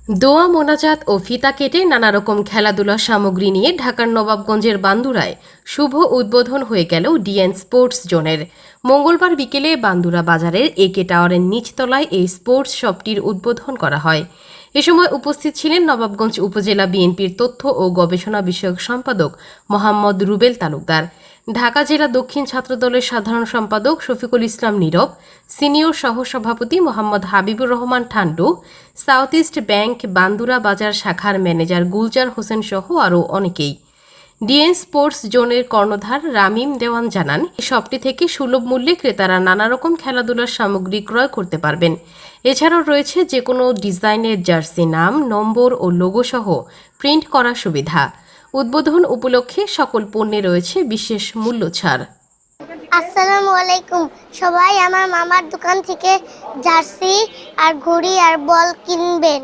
দোয়া মোনাজাত ও ফিতা কেটে নানা রকম খেলাধুলার সামগ্রী নিয়ে ঢাকার নবাবগঞ্জের বান্দুরায় শুভ উদ্বোধন হয়ে গেল ডিএন স্পোর্টস জোনের। মঙ্গলবার বিকেলে বান্দুরা বাজারের একে টাওয়ারের নিচতলায় এই স্পোর্টস শপটির উদ্বোধন করা হয়। এ সময় উপস্থিত ছিলেন নবাবগঞ্জ উপজেলা বিএনপির তথ্য ও গবেষণা বিষয়ক সম্পাদক মোহাম্মদ রুবেল তালুকদার, ঢাকা জেলা দক্ষিণ ছাত্রদলের সাধারণ সম্পাদক শফিকুল ইসলাম নীরব, সিনিয়র সহসভাপতি Mohammad Habibur Rahman Thandu, south east bank Bandura বাজার শাখার ম্যানেজার গুলজার হোসেন সহ আরও অনেকেই। ডিএন স্পোর্টস জোনের কর্ণধার রামিম দেওয়ান জানান, শপটি থেকে সুলভ মূল্যে ক্রেতারা নানা রকম খেলাধুলার সামগ্রী ক্রয় করতে পারবেন। এছাড়াও রয়েছে যে কোনো ডিজাইনের জার্সি নাম, নম্বর ও লোগো সহ প্রিন্ট করার সুবিধা। উদ্বোধন উপলক্ষে সকল পণ্যে রয়েছে বিশেষ মূল্য ছাড়। আসসালামু আলাইকুম। সবাই আমার মামার দোকান থেকে জার্সি আর ঘড়ি আর বল কিনবেন।